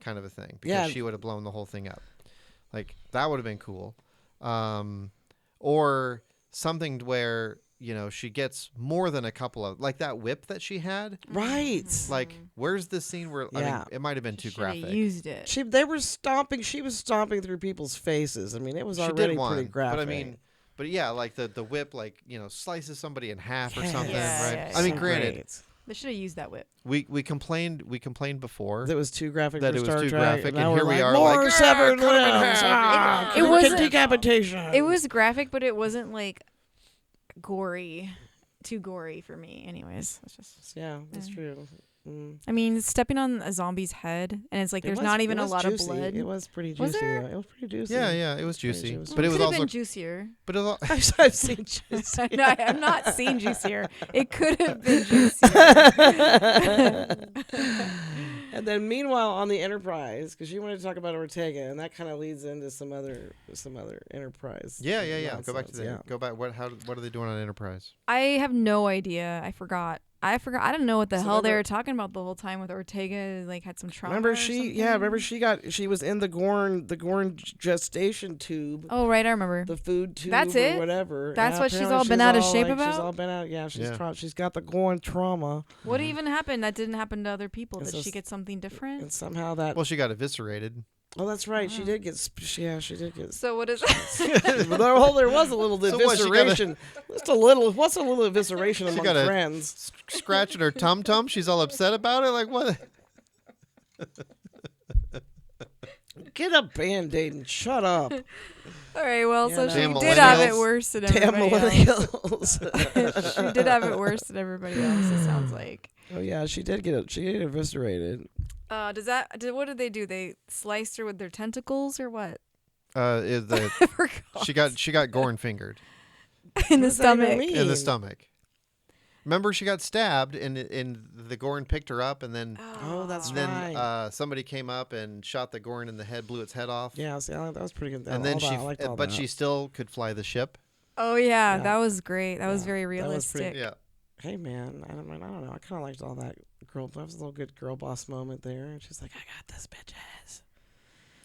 kind of a thing, because Yeah. she would have blown the whole thing up. Like, that would have been cool. Or something where, you know, she gets more than a couple of, like that whip that she had. Right. Like, where's the scene where, I Yeah. mean, it might have been too graphic. Used it. She was stomping through people's faces. I mean, it was She already did one, pretty graphic. but I mean, but yeah, like the whip, like, you know, slices somebody in half or Yes. something, Yeah, right? yeah, I mean, yeah. granted, Great. They should have used that whip. we complained before. That was too graphic That for it was Star too Trek, graphic, now and we're here we like, are, more like, severed cut 'em in limbs. half. It wasn't- decapitation. It was graphic, but it wasn't like gory. Too gory for me, anyways. It's just. Yeah, that's Yeah. true. Mm. I mean, stepping on a zombie's head, and it's like It there's was- not it even a was lot juicy. of blood. It was pretty Was juicy. there? Though. It was pretty juicy. Yeah, it was Pretty juicy, juicy. but it was could have also, been juicier. but it was, I've seen juicy. No, I'm not seeing juicier. It could have been juicier. And then meanwhile on the Enterprise, because you wanted to talk about Ortega, and that kind of leads into some other Enterprise. yeah. Go back to nonsense, there. Go back. What are they doing on Enterprise? I have no idea. I forgot. I didn't know what the So hell they remember- were talking about the whole time with Ortega. Like had some trauma. Remember or something? she was in the Gorn gestation tube, Oh right, I remember. the food tube. That's or it? whatever. That's Yeah, what she's apparently all been out of shape She's about? all been out. Yeah, Yeah. she's got the Gorn trauma, What even happened that didn't happen to other people? It's Did she just- get something different? and somehow that. Well, she got eviscerated. Oh, that's right. She Wow. did get. She did get. So what is There was a little So what, she got a- evisceration. Just a little. What's a little evisceration She among got a- friends? Scratching her tum tum. She's all upset about it. Like, what? Get a band-aid and shut up. All right, well, Yeah, so no. she Damn did have it millennials. worse than Damn everybody else. millennials. She did have it worse than everybody else. It sounds like. Oh yeah, she did get it. She did get eviscerated. What did they do? They sliced her with their tentacles or what? Is the I forgot. she got Gorn fingered in the What does that even stomach. mean? in the stomach. Remember, she got stabbed, and the Gorn picked her up, and then Oh, that's then right. somebody came up and shot the Gorn in the head, blew its head off. Yeah, see, that was pretty good. And then I liked all but that. she still could fly the ship. Oh yeah, Yeah. that was great. That was Yeah, very that was pretty- realistic. Yeah. Hey man, I don't know. I kind of liked all that girl. That was a little good girl boss moment there. And she's like, "I got this, bitches."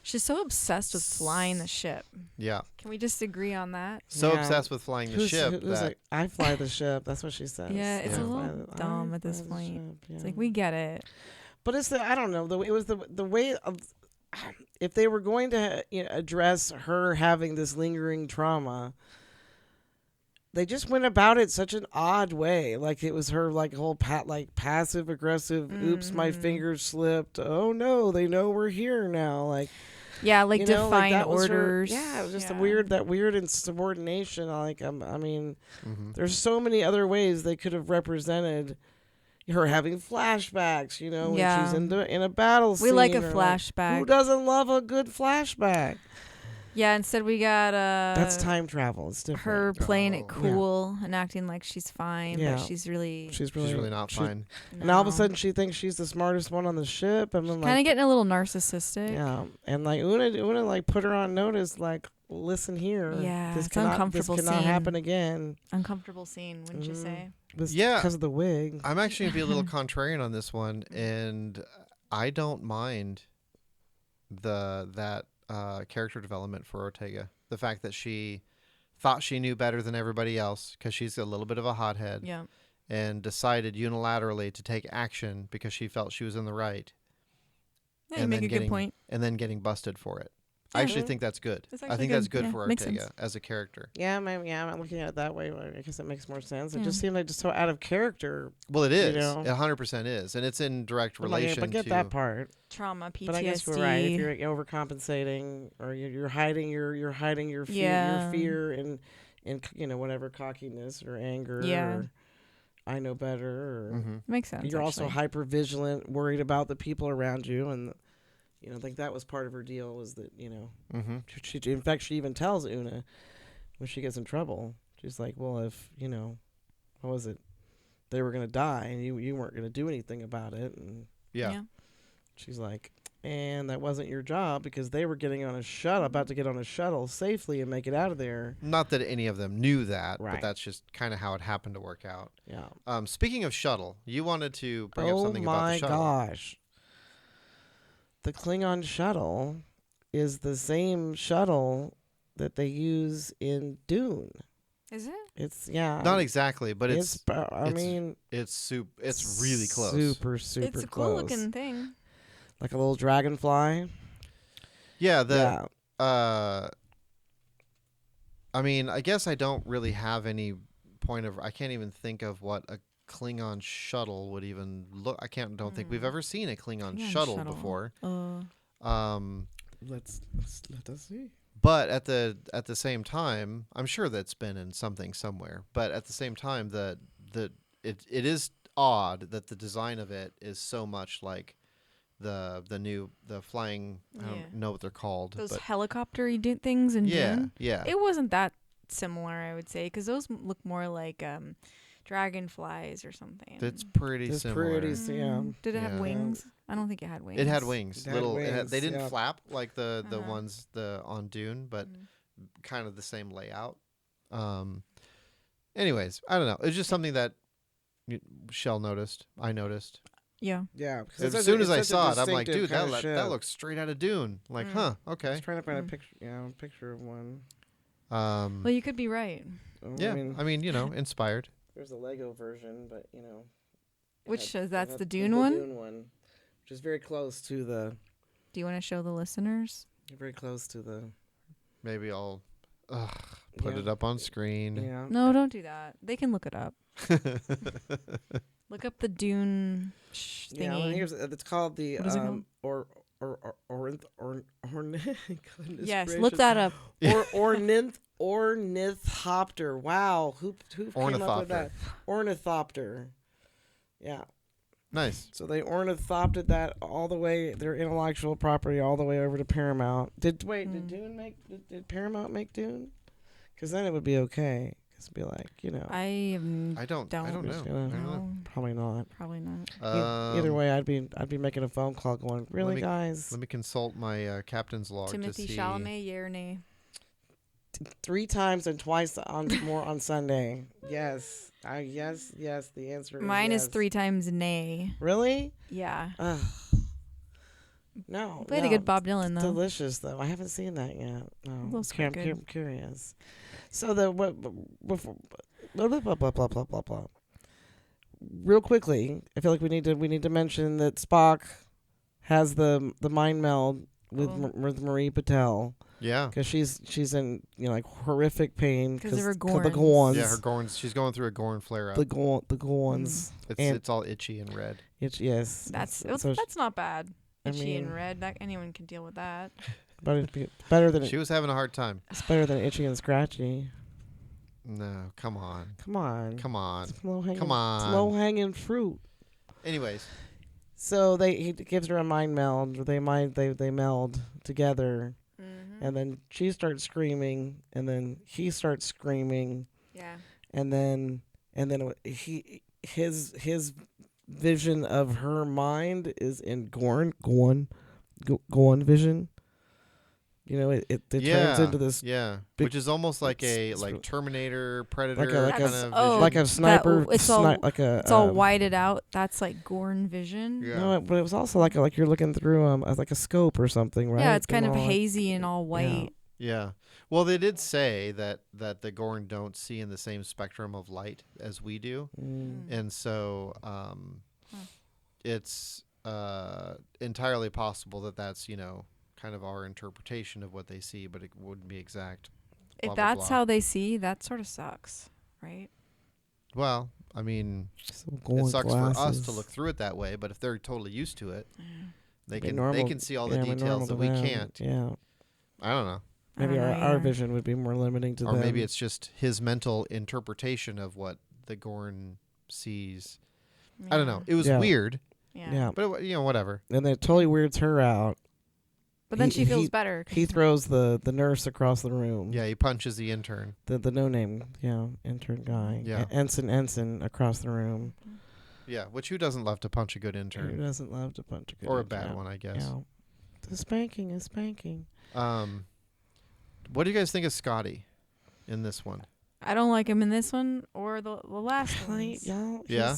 She's so obsessed with flying the ship. Yeah. Can we just agree on that? So Yeah. obsessed with flying the ship Who's that like, I fly the ship. That's what she says. Yeah, it's a I little fly the- dumb I at this fly the point. ship, It's yeah. like we get it. But it's I don't know. It was the way of if they were going to address her having this lingering trauma, they just went about it such an odd way. Like it was her like whole passive aggressive. Oops, my Mhm. fingers slipped. Oh no, they know we're here now. Like Yeah, like you know, define that was her- orders. yeah, it was just Yeah. that weird insubordination. Like I mean, Mhm. there's so many other ways they could have represented her having flashbacks. You know, when Yeah. she's in a battle scene. We like a or, flashback. who doesn't love a good flashback? Yeah, instead we got That's time travel. It's different. her playing it Oh. cool and acting like she's fine, Yeah. but she's really She's She's really not fine. And all of a sudden, she thinks she's the smartest one on the ship. And then, kind of like, getting a little narcissistic. yeah, and like Una like put her on notice. Like, listen here. Yeah, this it's cannot uncomfortable This cannot scene. happen again. Uncomfortable scene, wouldn't you Mhm. say? Yeah. because of the wig. I'm actually going to be a little contrarian on this one, and I don't mind that character development for Ortega. The fact that she thought she knew better than everybody else because she's a little bit of a hothead, Yeah. and decided unilaterally to take action because she felt she was in the right, Yeah, you And make then a good getting- point. and then getting busted for it. I Yeah. actually think that's good. That's I actually think that's good. good Yeah, for makes Ortega sense. as a character. Yeah, I'm looking at it that way. I guess it makes more sense. It Yeah. just seemed like just so out of character. Well, it is. know. It 100% is, and it's in direct I'm like, relation but get to. that part. Trauma, PTSD. But I guess you're right. If you're overcompensating or you're hiding your fear, Yeah. your fear and whatever cockiness or anger Yeah. or I know better or Mhm. Makes sense. you're also actually. hyper vigilant, worried about the people around you, and I think that was part of her deal was that Mhm. she in fact she even tells Una when she gets in trouble. She's like, well, if what was it? They were gonna die and you weren't gonna do anything about it, and Yeah. she's like, and that wasn't your job because they were getting on a shuttle, about to get on a shuttle safely and make it out of there. Not that any of them knew that, but Right. that's just kind of how it happened to work out. Yeah. Speaking of shuttle, you wanted to bring up something about the shuttle. Oh my gosh. The Klingon shuttle is the same shuttle that they use in Dune. Is it? It's Not exactly, but it's I it's mean, it's really close. Super It's a close. cool looking thing. Like a little dragonfly. Yeah, Yeah. I mean, I guess I don't really have any point of. I can't even think of what a Klingon shuttle would even look. Don't think we've ever seen a Klingon shuttle before. Let us see. But at the same time, I'm sure that's been in something somewhere. But at the same time, it is odd that the design of it is so much like the flying. I don't know what they're called. Those but helicopter-y things in Dune. yeah. It wasn't that similar, I would say, because those look more like dragonflies or something. It's pretty It's similar. pretty yeah. Did it have Yeah. wings? I don't think it had wings. It had wings. It had wings, They didn't yeah. flap like the Uh-huh. ones on Dune, but kind of the same layout. Anyways, I don't know. It's just something that Shell noticed. I noticed. Yeah. Yeah. 'cause As it's soon such as a I saw it, I'm like, distinctive dude, kind of that ship. looks straight out of Dune. Like, Mm. huh? I Okay. was trying to find a Mm. picture. Yeah, a picture of one. Well, you could be right. Yeah. I mean, inspired. There's a Lego version, but Which it is that's had the Dune one? Dune one, which is very close to the. Do you want to show the listeners? Very close to the. Maybe I'll put Yeah. it up on screen. Yeah. No, don't do that. They can look it up. Look up the Dune thingy. Yeah. Well, here's it's called the What is it called? goodness Yes, gracious. look that up. Ornithopter. Wow, who came up with that? Ornithopter. Yeah. Nice. So they ornithopted that all the way, their intellectual property, all the way over to Paramount. Did Dune did Paramount make Dune? Because then it would be okay. Because it'd be like, I don't know. I don't know. know. probably not. Probably not. Either way, I'd be making a phone call, going, really, guys? Let me consult my captain's log Timothy to see. Chalamet, yea or nay? 3 times and twice more on Sunday. Yes. Yes. The answer is Mine yes. is 3 times nay. Really? Yeah. Ugh. No. Played a good Bob Dylan though. Delicious though. I haven't seen that yet. No. Looks I'm quite good. curious. So the before blah blah blah blah blah blah blah blah. Real quickly, I feel like we need to mention that Spock has the mind meld with with Marie Patel. Yeah. Because she's in like horrific pain because of her the Gorns. Gorns. Yeah, her Gorns. She's going through a Gorn flare up. The Gorns. It's all itchy and red. Yes. That's So not bad. I Itchy and mean- red. That anyone can deal with that. but it'd be better than She was having a hard time. it's better than itchy and scratchy. No, come on. Come on. Come on. It's low-hanging, Come on. It's low-hanging fruit. Anyways, So he gives her a mind meld. They meld together, and then she starts screaming, and then he starts screaming, Yeah. and then his vision of her mind is in Gorn vision. You know, it turns into this yeah, big, which is almost like a it's like Terminator, Predator like a kind That's of oh, vision. like a sniper, it's all like a it's all whited out. That's like Gorn vision. Yeah. no, but it was also like you're looking through like a scope or something, right? Yeah, it's They're kind of all like- hazy and all white. Yeah. Well, they did say that the Gorn don't see in the same spectrum of light as we do, Mm. and so it's entirely possible that that's kind of our interpretation of what they see, but it wouldn't be exact. If Blah, blah, that's blah. how they see, that sort of sucks, right? Well, I mean, Some it Gorn sucks for us glasses. to look through it that way, but if they're totally used to it, they It'd be can normal- see all the yeah, it'd be normal details that to we them. can't. Yeah, I don't know. I maybe don't know our either. vision would be more limiting to Or them. maybe it's just his mental interpretation of what the Gorn sees. I don't know. It was Yeah. weird, yeah. but whatever. And it totally weirds her out. But then He- she feels he- better. 'cause He throws the nurse across the room. Yeah, he punches the intern. The no name, intern guy. Yeah. Ensign across the room. Yeah, which who doesn't love to punch a good Who intern doesn't love to punch a good or a intern? bad one, I guess. Yeah. The spanking is spanking. What do you guys think of Scotty in this one? I don't like him in this one or the last one. Yeah. Yeah?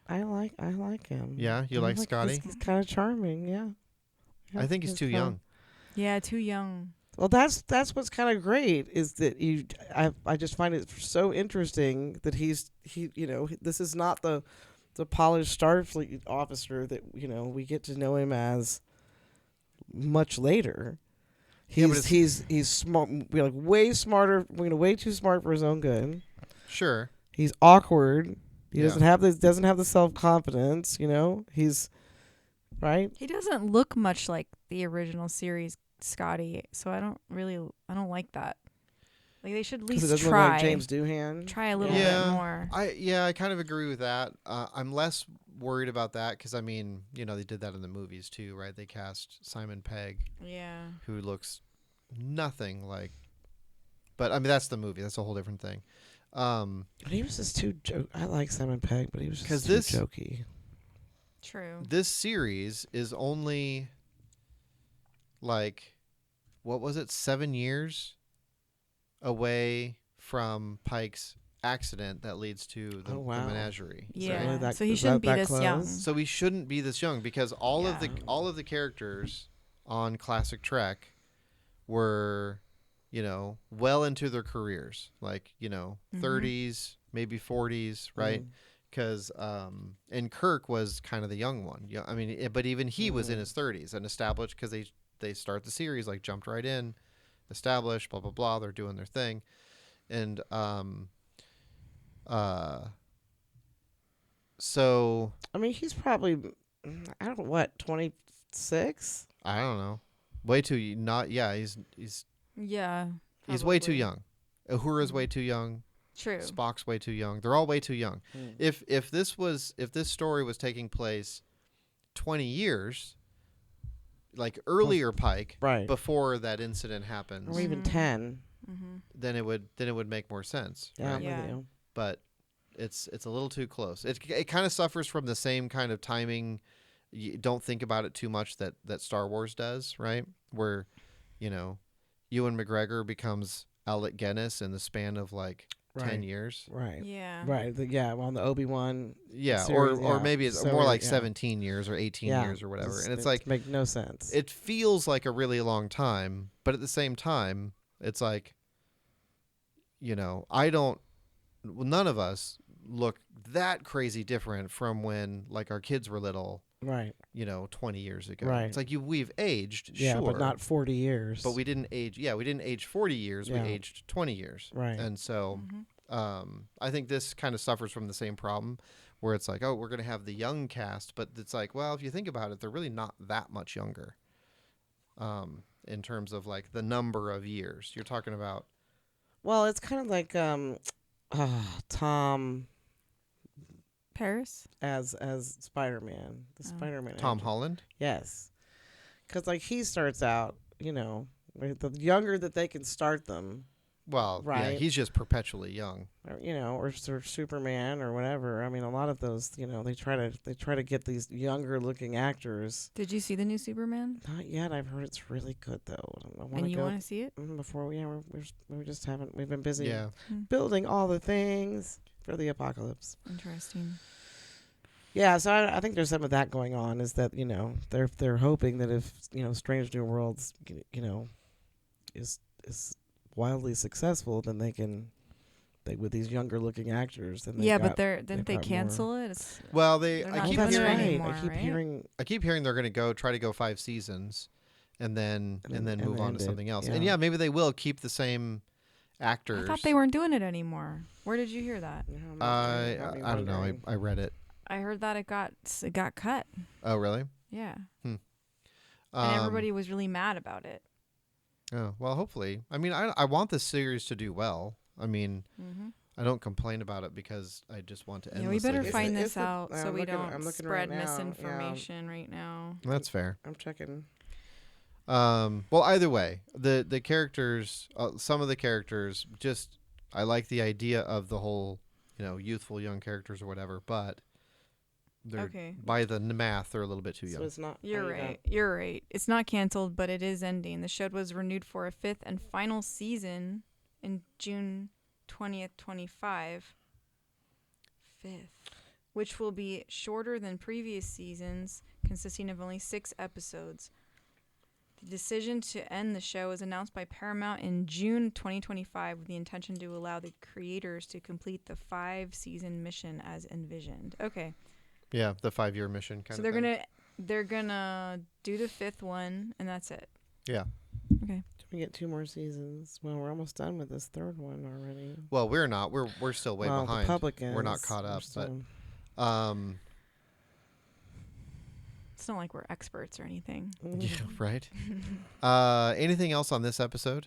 I like him. Yeah, you I like Scotty? He's kind of charming. Yeah. I think he's too young. Yeah, too young. Well, that's what's kind of great is that I just find it so interesting that he this is not the polished Starfleet officer that we get to know him as much later. Yeah, but He's smart, way smarter, way too smart for his own good. Sure. He's awkward. He Yeah. doesn't have the self-confidence, He's right? He doesn't look much like the original series Scotty, so I don't like that. Like they should at 'Cause it least doesn't look try. like James Doohan. Try a little Yeah. bit more. I kind of agree with that. I'm less worried about that because I mean, they did that in the movies too, right? They cast Simon Pegg, Yeah. who looks nothing like. But I mean, that's the movie. That's a whole different thing. But he was just too I like Simon Pegg, but he was 'Cause just too jokey. True. This series is only like, what was it, 7 years away from Pike's accident that leads to the, Oh, wow. the menagerie. Yeah. really that- So he is shouldn't that be this young. close? So we shouldn't be this young because all of Yeah. the characters on Classic Trek were, well into their careers, like 30s, maybe 40s, right? Mm. Because and Kirk was kind of the young one. Yeah, I mean, but even he was in his 30s and established because they start the series like jumped right in, established, blah blah blah. They're doing their thing, and so I mean, he's probably I don't know what 26. I don't know, way too not yeah. He's Yeah. way too probably. young. Uhura's way too young. True. Spock's way too young. They're all way too young. Mm. If this story was taking place 20 years, like earlier Pike, Right. before that incident happens, Or even Mhm. 10. Mm-hmm. then it would make more sense. Yeah, right? I'm Yeah. with you. But it's a little too close. It kind of suffers from the same kind of timing. You don't think about it too much that Star Wars does, right? Where, Ewan McGregor becomes Alec Guinness in the span of like 10 Right. years. Right. Yeah. Right. On the Obi-Wan. Yeah, Series, or yeah. maybe it's So, more like yeah. 17 years or 18 Yeah. years or whatever. Just- And it's it like make no sense. it feels like a really long time, but at the same time, it's like none of us look that crazy different from when like our kids were little, right. 20 years ago. Right. It's like we've aged, Yeah, sure, but not 40 years. but we didn't age. Yeah, we didn't age 40 years. Yeah. We aged 20 years. Right. And so Mm-hmm. I think this kind of suffers from the same problem where it's like, oh, we're going to have the young cast, but it's like, well, if you think about it, they're really not that much younger in terms of like the number of years. You're talking about. Well, it's kind of like Tom Paris. as Spider-Man, the Oh. Spider-Man. Tom actor. Holland? Yes. Cuz like he starts out, Right? The younger that they can start them, Well, yeah, right? he's just perpetually young. Or, or Superman or whatever. I mean, a lot of those, they try to get these younger looking actors. Did you see the new Superman? Not yet. I've heard it's really good though. I want And to you go want to see it? before we just haven't. We've been busy Yeah. building all the things for the apocalypse. Interesting. Yeah, so I think there's some of that going on. Is that they're hoping that if Strange New Worlds is wildly successful, then they with these younger looking actors. Then but didn't they cancel it? Well, they're I not keep doing it hearing anymore, I keep hearing they're going to try to go 5 seasons, and then move on to something else. And maybe they will keep the same actors. I thought they weren't doing it anymore. Where did you hear that? I don't know. I read it. I heard that it got cut. Oh, really? Yeah. And everybody was really mad about it. Oh, well, hopefully. I mean, I want this series to do well. I mean, I don't complain about it because I just want to endlessly. We better hit find it. this out so we don't spread right now. misinformation right now. That's fair. I'm checking. Well, either way, the characters, some of the characters, just I like the idea of the whole, youthful young characters or whatever, but they're by the math, they're a little bit too young. So it's not. You're right. You're right. It's not canceled, but it is ending. The show was renewed for a 5th and final season in June 20th, 25. 5th, which will be shorter than previous seasons, consisting of only 6 episodes. The decision to end the show was announced by Paramount in June 2025 with the intention to allow the creators to complete the 5-season mission as envisioned. Okay. Yeah, the 5-year mission kind so of thing. they're gonna do the 5th one and that's it. Yeah. Okay. We get 2 more seasons. Well, we're almost done with this 3rd one already. Well, we're not. We're still way behind. The public We're not caught up, but it's not like we're experts or anything. yeah, right. Anything else on this episode?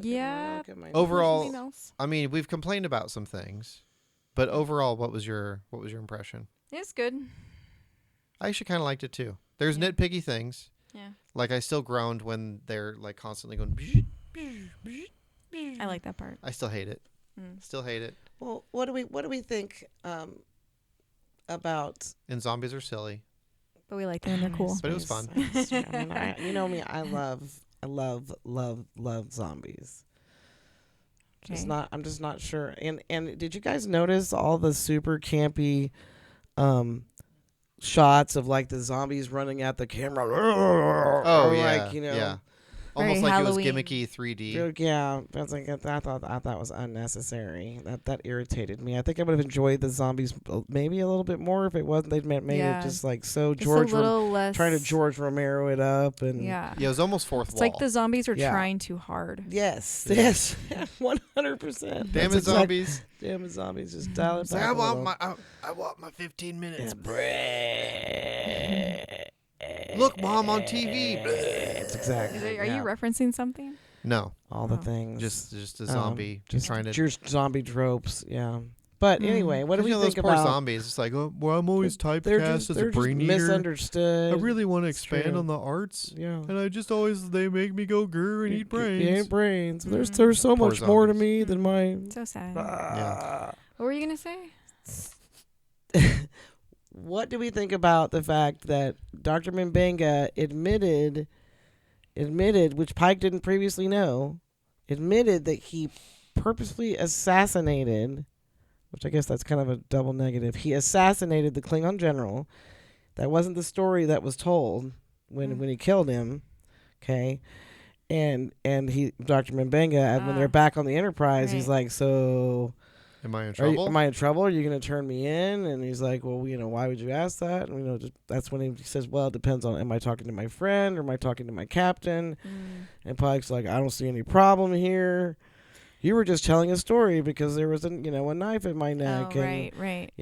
Yeah. Overall, I mean, we've complained about some things, but overall, what was your impression? It's good. I actually kind of liked it too. There's nitpicky things. Yeah. Like I still groaned when they're like constantly going. I like that part. I still hate it. Still hate it. Well, what do we think about? And zombies are silly. But we like them and they're cool. But it was fun. I mean, you know me. I love zombies. Okay. I'm just not sure. And did you guys notice all the super campy shots of like the zombies running at the camera? Oh or yeah, like, yeah. Almost Very like Halloween. it was gimmicky 3D. Yeah, that's like I thought that was unnecessary. That irritated me. I think I would have enjoyed the zombies maybe a little bit more if it wasn't. They made it just like so it's a little less trying to George Romero it up and yeah. Yeah, it was almost fourth It's wall. like the zombies are trying too hard. Yes, Yeah. yes, 100%. Damn it, zombies! Damn it, zombies! Just dial it Like, back. I want my 15 minutes. Look, Look, Mom, on TV. That's exactly. Are you referencing something? No, all the things. just a zombie just trying to. Just zombie tropes. Yeah. But anyway, what do we those think poor about zombies? It's like, well, I'm always typecast as a they're brain just eater. misunderstood. I really want to It's expand true. on the arts, Yeah. and I just always they make me go grr and eat brains. Eat brains. There's so Poor much more to zombies. me than my. So sad. Yeah. What were you gonna say? What do we think about the fact that Dr. Mbenga admitted, which Pike didn't previously know, admitted that he purposefully assassinated, which I guess that's kind of a double negative. He assassinated the Klingon general. That wasn't the story that was told when he killed him. Okay. And Dr. Mbenga, when they're back on the Enterprise, he's like, so Am I in trouble? am I in trouble? Are you going to turn me in? And he's like, well, why would you ask that? And, that's when he says, well, it depends on, am I talking to my friend or am I talking to my captain? And Pike's like, I don't see any problem here. You were just telling a story because there was a knife in my neck. Oh, right.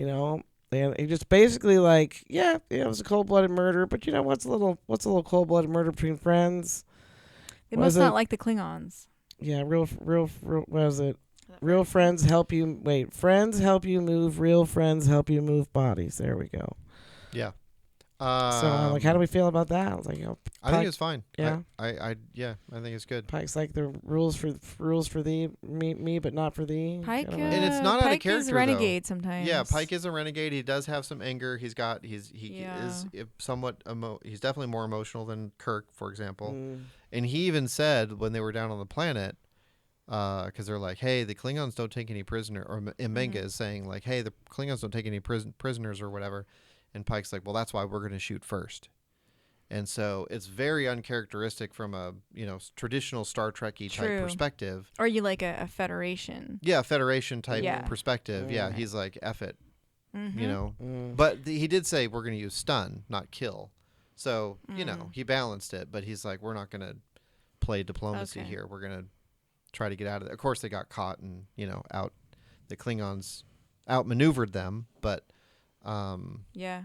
And he just basically like, it was a cold-blooded murder, but what's a little cold-blooded murder between friends? They must not like the Klingons. Yeah, real, what is it? Real friends help you. Wait, friends help you move. Real friends help you move bodies. There we go. Yeah. So I'm like, how do we feel about that? I was like, I think it's fine. Yeah. I think it's good. Pike's like the rules for thee, me, but not for thee. Pike, Kinda And it's not out of Pike character, is though. renegade sometimes. Yeah, Pike is a renegade. He does have some anger. He Yeah. is somewhat he's definitely more emotional than Kirk, for example. Mm. And he even said when they were down on the planet, because they're like, hey, the Klingons don't take any prisoner, or Mbenga is saying like, hey, the Klingons don't take any prisoners or whatever. And Pike's like, well, that's why we're going to shoot first. And so it's very uncharacteristic from a traditional Star Trek-y type True. perspective. Or you like a Federation. Yeah, Federation type Yeah. perspective. Yeah, Mm. he's like, F it, Mm-hmm. Mm. But he did say we're going to use stun, not kill. So, Mm. he balanced it, but he's like, we're not going to play diplomacy Okay. here. We're going to try to get out of it. Of course, they got caught and, out. The Klingons outmaneuvered them, but Yeah.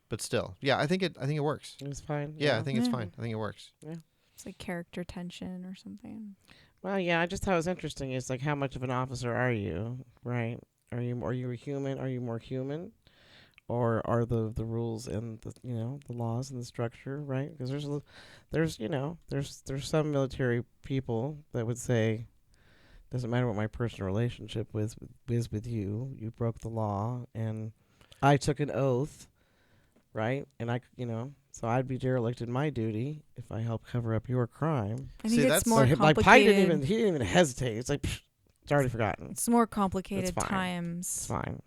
but still. Yeah, I think it works. It was fine. Yeah, I think it's Yeah. fine. I think it works. It's like character tension or something. Well, yeah, I just thought it was interesting. It's like, how much of an officer are you, right? Are you a human? Are you more human, or are the rules and the the laws and the structure, right? Because there's some military people that would say, doesn't matter what my personal relationship is with you. You broke the law, and I took an oath, right? And so I'd be derelict in my duty if I help cover up your crime. I See, think that's- it's more Like complicated. Pike he didn't even hesitate. It's like, pfft, it's already forgotten. It's more complicated fine. times. It's fine.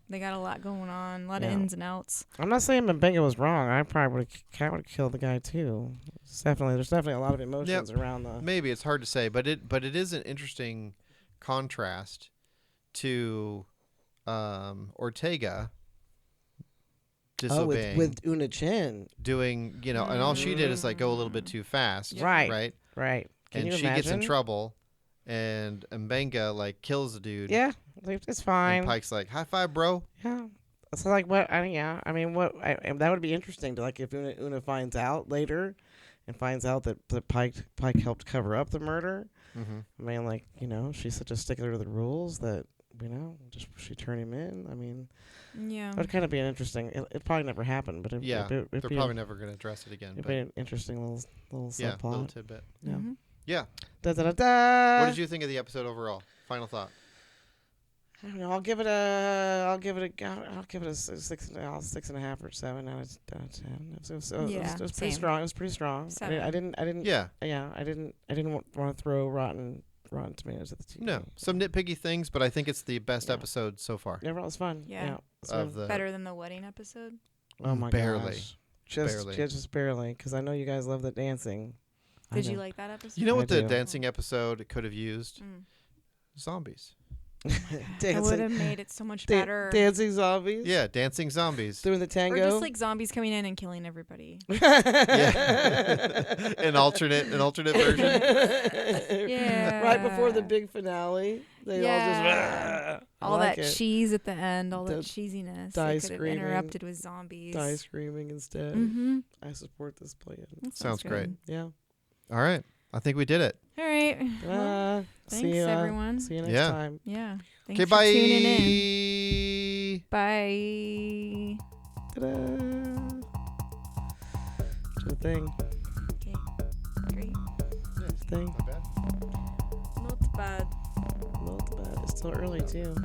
They got a lot going on, a lot of Yeah. ins and outs. I'm not saying Mbenga was wrong. I probably would have killed the guy too. There's definitely a lot of emotions around the. Maybe it's hard to say, but it is an interesting contrast to Ortega disobeying, with Una Chen. doing, and all she did is like go a little bit too fast, Yeah. Right. right? Can And you she gets in imagine? trouble, and Mbenga like kills the dude. Yeah, like, it's fine. And Pike's like, high five, bro. Yeah. So like what? I mean, and that would be interesting to like if Una finds out later, and finds out that Pike helped cover up the murder. Mm-hmm. I mean, like she's such a stickler to the rules that just she turn him in. I mean, Yeah. that would kind of be an interesting. It probably never happened, but Yeah, it'd they're be probably never going to address it again. it'd But be an interesting little yeah, little subplot. tidbit. Yeah. Mhm. Yeah. Da da da da. What did you think of the episode overall? Final thought. I don't know. I'll give it a 6.5 or 7 out of 10. It was Yeah, pretty same. strong. It was pretty strong. Seven. I didn't. Yeah. Yeah, I didn't want to throw Rotten Tomatoes at the TV. No, some nitpicky things, but I think it's the best Yeah. episode so far. Overall, it was fun. Yeah. It's Of good. the Better than the wedding episode. Oh my barely. gosh. Barely. Just barely, because I know you guys love the dancing. I Did you know. like that episode? You know what I the do. dancing episode could have used? Mm. Zombies. I would dancing, have made it so much da- better. dancing zombies? Yeah, dancing zombies. Doing the Or tango? just like zombies coming in and killing everybody. Yeah. an alternate version. Yeah. Right before the big finale, they Yeah. all just I All like that it. cheese at the end, all The that cheesiness. die They could have screaming. interrupted with zombies. die screaming instead. Mm-hmm. I support this plan. That Sounds great. good. Yeah. All right. I think we did it. All right. Well, See thanks, you, everyone. See you next Yeah. time. yeah. Okay, Thanks bye. for tuning in. Bye. Ta-da. Do the thing. Okay. Great. Thing. Not bad. Not bad. Not bad. It's still early too.